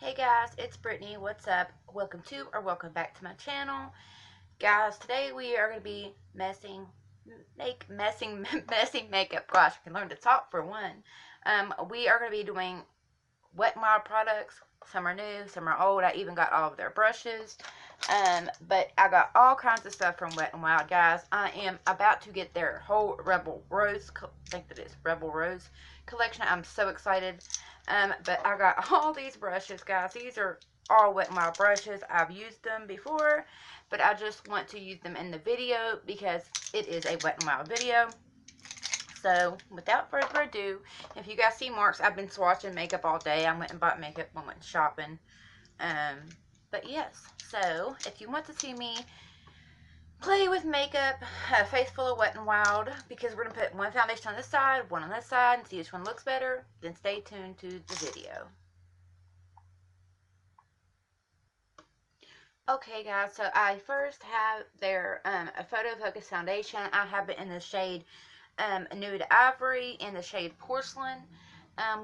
Hey guys, it's Brittany. What's up? Welcome to or welcome back to my channel. Guys, today we are going to be messing makeup. Gosh, I can learn to talk for one. We are going to be doing Wet n Wild products. Some are new, some are old. I even got all of their brushes. But I got all kinds of stuff from Wet n Wild, guys. I am about to get their whole Rebel Rose, I think that is Rebel Rose collection. I'm so excited. But I got all these brushes, guys. These are all Wet n Wild brushes. I've used them before, but I just want to use them in the video because it is a Wet n Wild video. So, without further ado, if you guys see marks, I've been swatching makeup all day. I went and bought makeup when I went shopping. But yes, so if you want to see me play with makeup, a face full of Wet n Wild, because we're going to put one foundation on this side, one on this side, and see which one looks better, then stay tuned to the video. Okay guys, so I first have their a Photo Focus foundation. I have it in the shade Nude Ivory and the shade Porcelain.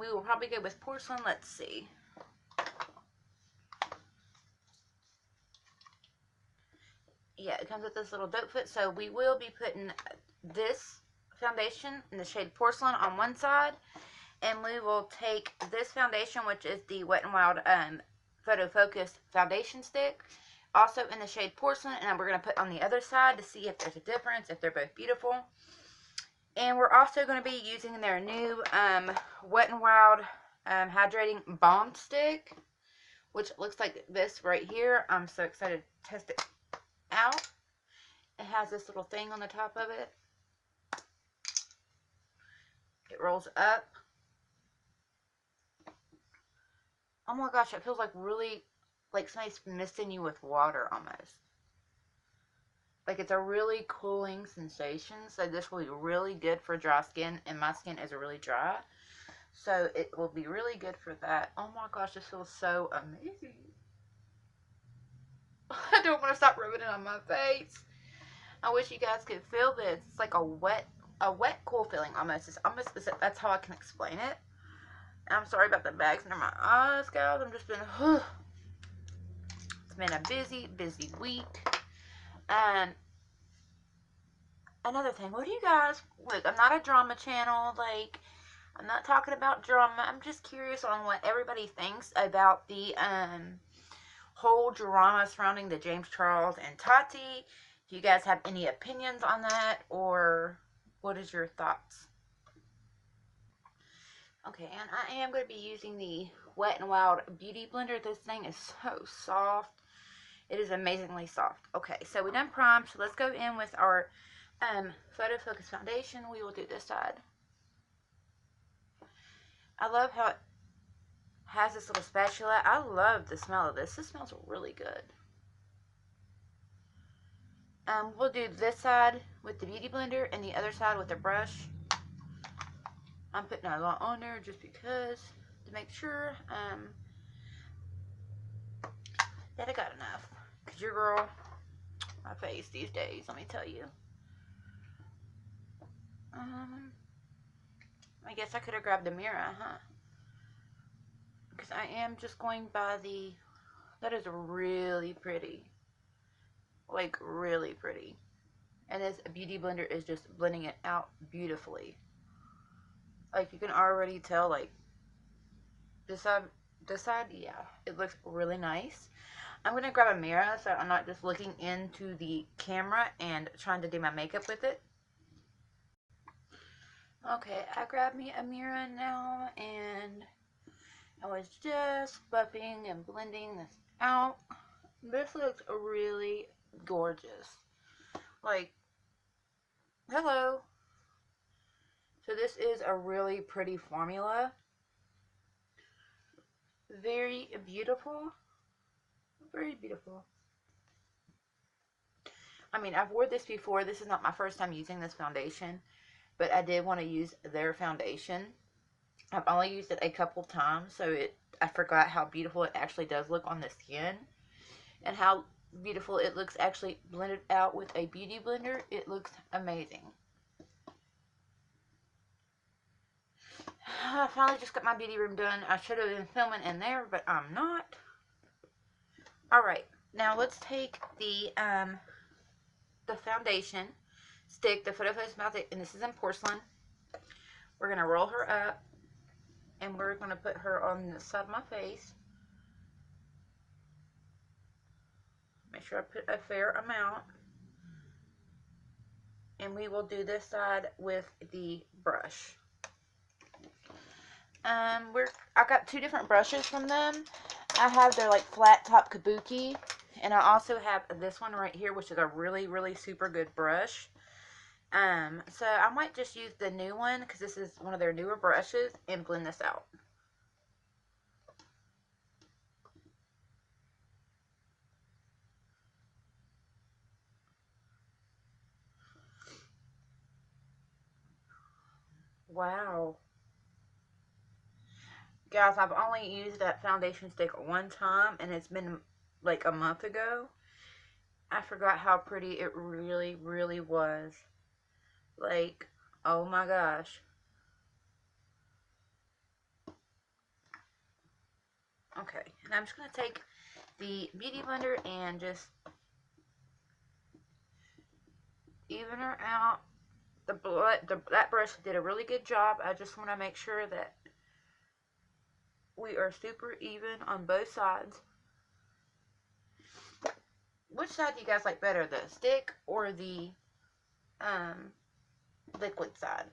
We will probably go with Porcelain. Let's see. Yeah, it comes with this little dope foot. So we will be putting this foundation in the shade Porcelain on one side, and we will take this foundation, which is the Wet n Wild Photo Focus foundation stick, also in the shade Porcelain, and we're going to put on the other side to see if there's a difference, if they're both beautiful. And we're also going to be using their new Wet n Wild Hydrating Balm Stick, which looks like this right here. I'm so excited to test it out. It has this little thing on the top of it. It rolls up. Oh my gosh, it feels like really, like somebody's misting you with water almost. Like it's a really cooling sensation. So this will be really good for dry skin, and my skin is really dry. So it will be really good for that. Oh my gosh, this feels so amazing. I don't want to stop rubbing it on my face. I wish you guys could feel this. It's like a wet, cool feeling almost. That's how I can explain it. I'm sorry about the bags under my eyes, guys. I'm just been, it's been a busy week. And another thing, what do you guys, look, I'm not a drama channel, like, I'm not talking about drama. I'm just curious on what everybody thinks about the, whole drama surrounding the James Charles and Tati. Do you guys have any opinions on that, or what is your thoughts? Okay, and I am going to be using the Wet n Wild Beauty Blender. This thing is so soft. It is amazingly soft. Okay, so we done primed, so let's go in with our Photo Focus foundation. We will do this side. I love how it has this little spatula. I love the smell of this. This smells really good. We'll do this side with the Beauty Blender and the other side with the brush. I'm putting a lot on there just because, to make sure that I got enough. Because your girl, my face these days, let me tell you. I guess I could have grabbed a mirror, huh? Because I am just going by the, that is really pretty. Like, really pretty. And this Beauty Blender is just blending it out beautifully. Like, you can already tell, like, this side, yeah, it looks really nice. I'm going to grab a mirror so I'm not just looking into the camera and trying to do my makeup with it. Okay, I grabbed me a mirror now, and I was just buffing and blending this out. This looks really gorgeous. Like, hello. So this is a really pretty formula. Very beautiful. Very beautiful. I mean, I've worn this before. This is not my first time using this foundation, but I did want to use their foundation. I've only used it a couple times, so I forgot how beautiful it actually does look on the skin, and how beautiful it looks actually blended out with a beauty blender. It looks amazing. I finally just got my beauty room done. I should have been filming in there, but I'm not. Alright, now let's take the foundation stick, the Photo Focus Mouth, and this is in porcelain. We're going to roll her up, and we're going to put her on the side of my face. Make sure I put a fair amount. And we will do this side with the brush. I got two different brushes from them. I have their like flat top kabuki, and I also have this one right here, which is a really, really super good brush. So I might just use the new one because this is one of their newer brushes and blend this out. Wow. Guys, I've only used that foundation stick one time, and it's been like a month ago. I forgot how pretty it really, really was. Like, oh my gosh. Okay, and I'm just going to take the Beauty Blender and just even her out. That brush did a really good job. I just want to make sure that we are super even on both sides. Which side do you guys like better, the stick or the liquid side?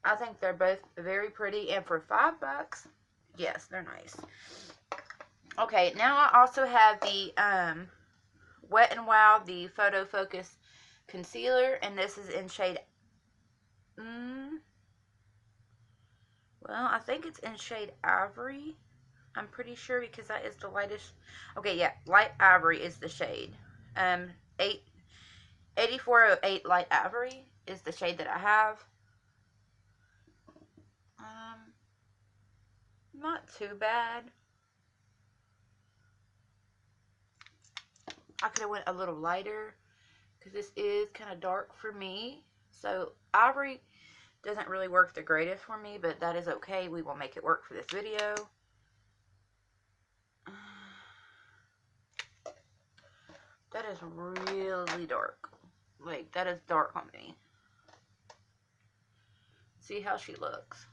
I think they're both very pretty, and for $5, yes, they're nice. Okay, now I also have the Wet n Wild, the Photo Focus Concealer, and this is in shade, well, I think it's in shade Ivory. I'm pretty sure because that is the lightest. Okay, yeah, Light Ivory is the shade. 8408 Light Ivory is the shade that I have. Not too bad. I could have went a little lighter because this is kind of dark for me. So Ivory doesn't really work the greatest for me, but that is okay. We will make it work for this video. That is really dark. Like, that is dark on me. See how she looks.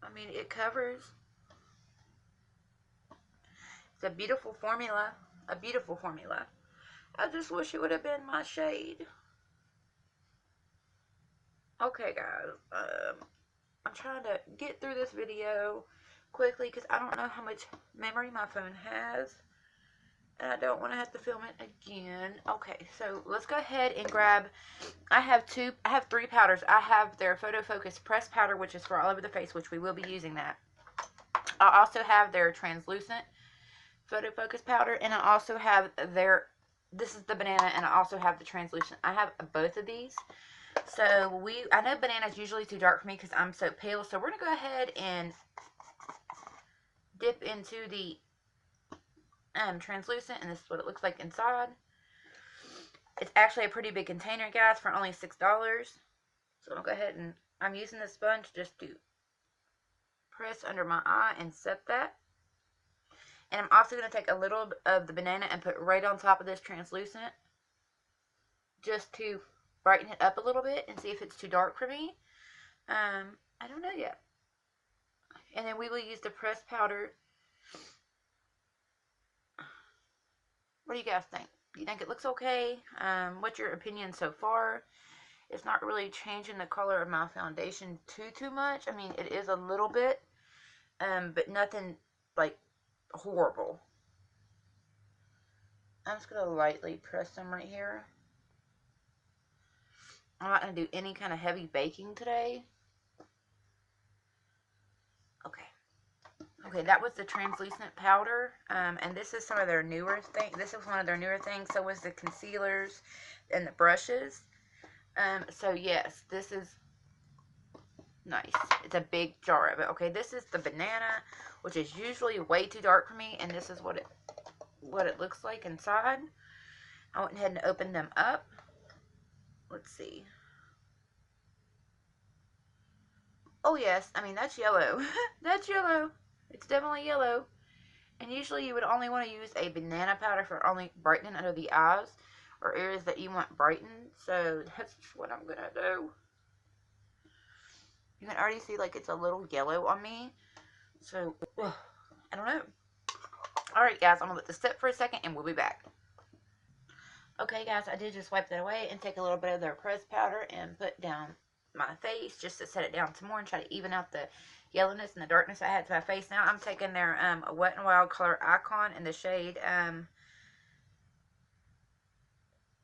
I mean, it covers. It's a beautiful formula. A beautiful formula. I just wish it would have been my shade. Okay, guys. I'm trying to get through this video quickly because I don't know how much memory my phone has. And I don't want to have to film it again. Okay, so let's go ahead and grab, I have three powders. I have their Photo Focus Press Powder, which is for all over the face, which we will be using that. I also have their translucent Photo Focus Powder, and I also have their, this is the banana, and I also have the translucent. I have both of these. So I know banana's usually too dark for me because I'm so pale, so we're going to go ahead and dip into the translucent, and this is what it looks like inside. It's actually a pretty big container, guys, for only $6. So I'll go ahead and I'm using the sponge just to press under my eye and set that. And I'm also going to take a little of the banana and put right on top of this translucent just to brighten it up a little bit and see if it's too dark for me. I don't know yet. And then we will use the pressed powder. What do you guys think? Do you think it looks okay? What's your opinion so far? It's not really changing the color of my foundation too much. I mean, it is a little bit, but nothing like horrible. I'm just going to lightly press them right here. I'm not going to do any kind of heavy baking today. Okay. Okay, that was the translucent powder, and this is some of their newer things. This is one of their newer things. So was the concealers and the brushes. So yes, this is nice. It's a big jar of it. Okay, this is the banana, which is usually way too dark for me, and this is what it looks like inside. I went ahead and opened them up. Let's see. Oh yes, I mean that's yellow. That's yellow. It's definitely yellow. And usually you would only want to use a banana powder for only brightening under the eyes or areas that you want brightened. So that's what I'm gonna do. You can already see like it's a little yellow on me. So I don't know. Alright guys, I'm gonna let this sit for a second and we'll be back. Okay guys, I did just wipe that away and take a little bit of their pressed powder and put down my face just to set it down some more and try to even out the yellowness and the darkness I had to my face. Now I'm taking their Wet n Wild Color Icon in the shade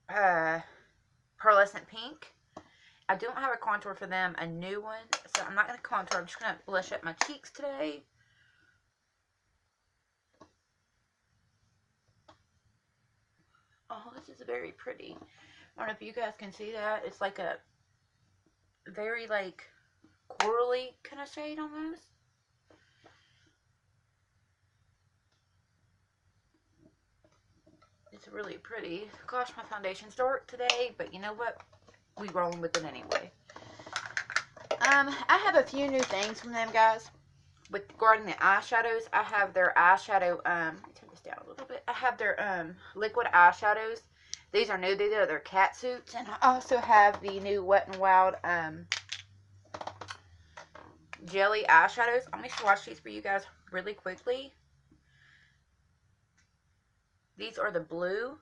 Pearlescent Pink. I don't have a contour for them, a new one, so I'm not going to contour. I'm just going to blush up my cheeks today. Oh, this is very pretty. I don't know if you guys can see that. It's like a very like corally kind of shade almost. It's really pretty. Gosh, my foundation's dark today, but you know what? We rolling with it anyway. I have a few new things from them, guys. With regarding the eyeshadows, I have their eyeshadow, let me turn this down a little bit. I have their liquid eyeshadows. These are new. These are their cat suits. And I also have the new Wet n Wild jelly eyeshadows. I'm going to swatch these for you guys really quickly. These are the blue.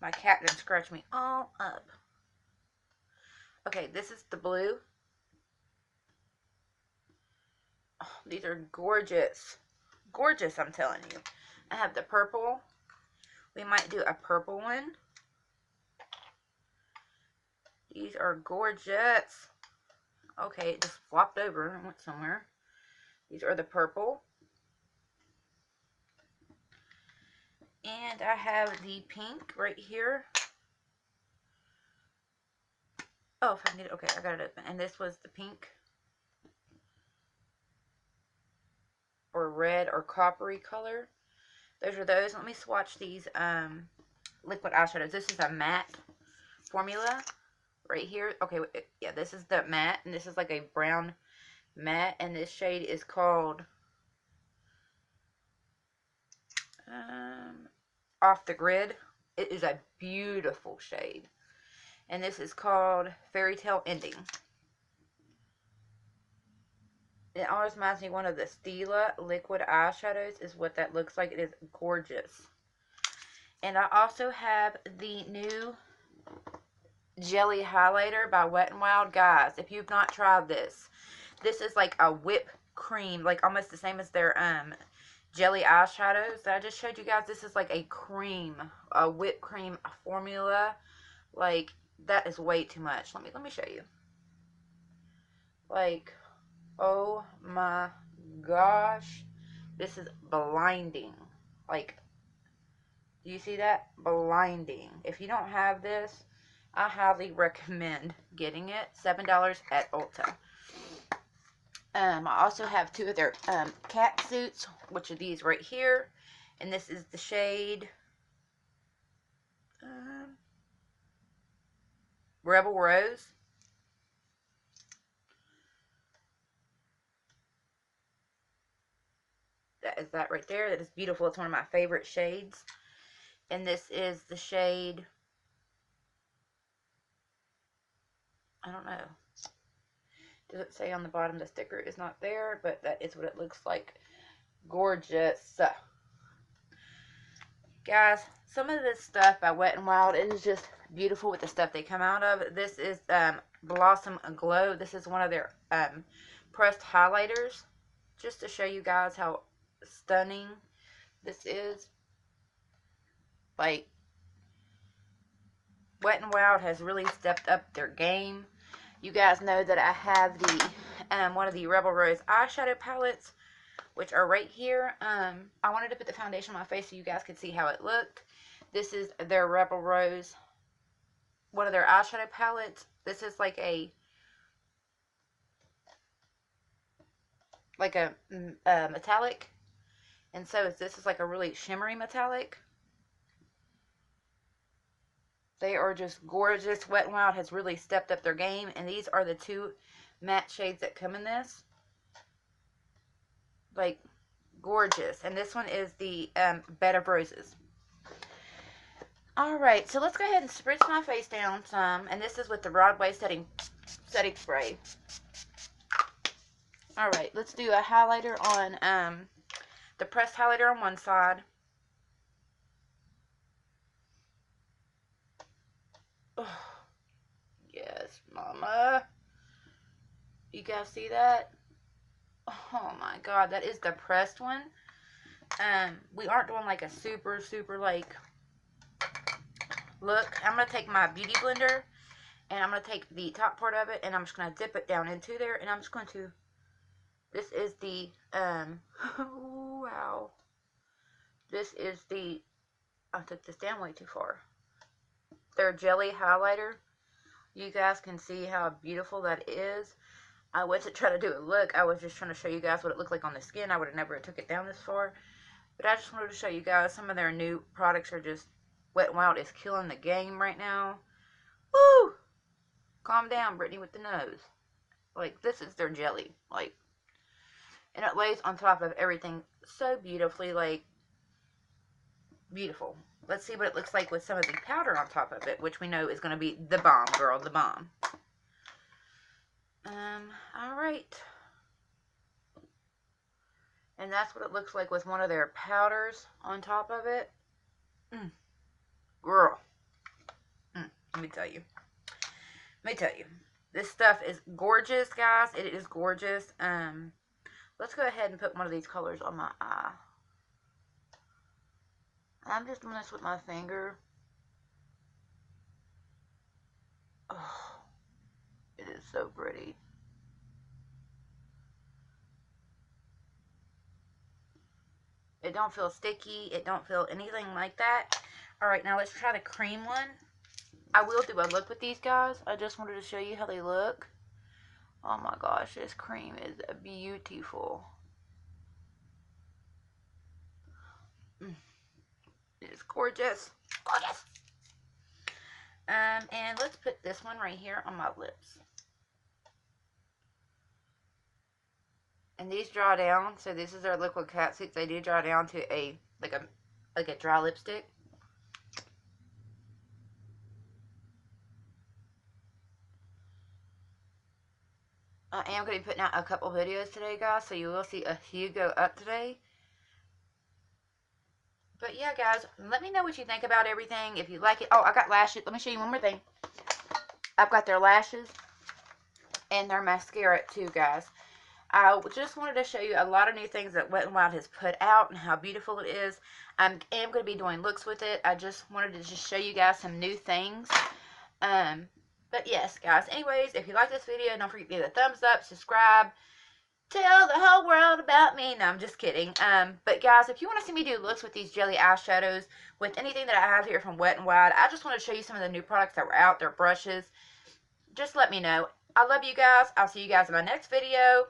My cat done scratched me all up. Okay, this is the blue. Oh, these are gorgeous. Gorgeous, I'm telling you. I have the purple. We might do a purple one. These are gorgeous. Okay, it just flopped over and went somewhere. These are the purple. And I have the pink right here. Oh, if I can get it. Okay, I got it open. And this was the pink. Or red or coppery color. Those are those. Let me swatch these liquid eyeshadows. This is a matte formula right here. Okay, yeah, this is the matte. And this is like a brown matte. And this shade is called Off the Grid. It is a beautiful shade. And this is called Fairy Tale Ending. It always reminds me of one of the Stila liquid eyeshadows is what that looks like. It is gorgeous. And I also have the new Jelly Highlighter by Wet n Wild. Guys, if you've not tried this, this is like a whipped cream, like almost the same as their jelly eyeshadows that I just showed you guys. This is like a cream, a whipped cream formula. Like, that is way too much. Let me show you. Like, oh my gosh. This is blinding. Like, do you see that? Blinding. If you don't have this, I highly recommend getting it. $7 at Ulta. I also have two of their cat suits, which are these right here. And this is the shade Rebel Rose. That is that right there. That is beautiful. It's one of my favorite shades. And this is the shade, I don't know. Does it say on the bottom? The sticker is not there, but that is what it looks like. Gorgeous. Guys, some of this stuff by Wet n Wild, it is just beautiful with the stuff they come out of. This is Blossom Glow. This is one of their pressed highlighters. Just to show you guys how stunning this is. Like, Wet n Wild has really stepped up their game. You guys know that I have the one of the Rebel Rose eyeshadow palettes, which are right here. I wanted to put the foundation on my face so you guys could see how it looked. This is their Rebel Rose, one of their eyeshadow palettes. This is like a metallic, and so this is like a really shimmery metallic. They are just gorgeous. Wet n Wild has really stepped up their game, and these are the 2 matte shades that come in this. Like, gorgeous. And this one is the Bed of Roses. Alright, so let's go ahead and spritz my face down some. And this is with the Broadway setting spray. Alright, let's do a highlighter on the pressed highlighter on one side. Oh, yes, mama. You guys see that? Oh my god, that is the pressed one. We aren't doing like a super like look. I'm going to take my beauty blender and I'm going to take the top part of it and I'm just going to dip it down into there and I'm just going to, this is the, wow. This is the, I took this down way too far. Their jelly highlighter. You guys can see how beautiful that is. I wasn't trying to do a look. I was just trying to show you guys what it looked like on the skin. I would have never took it down this far. But I just wanted to show you guys some of their new products are just, Wet n Wild is killing the game right now. Woo! Calm down, Brittany, with the nose. Like, this is their jelly. Like, and it lays on top of everything so beautifully. Like, beautiful. Let's see what it looks like with some of the powder on top of it, which we know is going to be the bomb, girl, the bomb. Alright. And that's what it looks like with one of their powders on top of it. Girl. Let me tell you. This stuff is gorgeous, guys. It is gorgeous. Let's go ahead and put one of these colors on my eye. I'm just doing this with my finger. Oh, it is so pretty. It don't feel sticky. It don't feel anything like that. Alright, now let's try the cream one. I will do a look with these guys. I just wanted to show you how they look. Oh my gosh, this cream is beautiful. It is gorgeous. Gorgeous. And let's put this one right here on my lips. And these dry down. So this is our liquid catsuits. They do dry down to a like a dry lipstick. I am going to be putting out a couple videos today, guys, so you will see a few go up today. But yeah, guys, let me know what you think about everything. If you like it. Oh, I got lashes. Let me show you one more thing. I've got their lashes and their mascara too, guys. I just wanted to show you a lot of new things that Wet n Wild has put out and how beautiful it is. I am going to be doing looks with it. I just wanted to just show you guys some new things. But yes, guys, anyways, if you like this video, don't forget to give it a thumbs up, subscribe, tell the whole world about me. No, I'm just kidding. But guys, if you want to see me do looks with these jelly eyeshadows, with anything that I have here from Wet n Wild, I just want to show you some of the new products that were out, their brushes. Just let me know. I love you guys. I'll see you guys in my next video.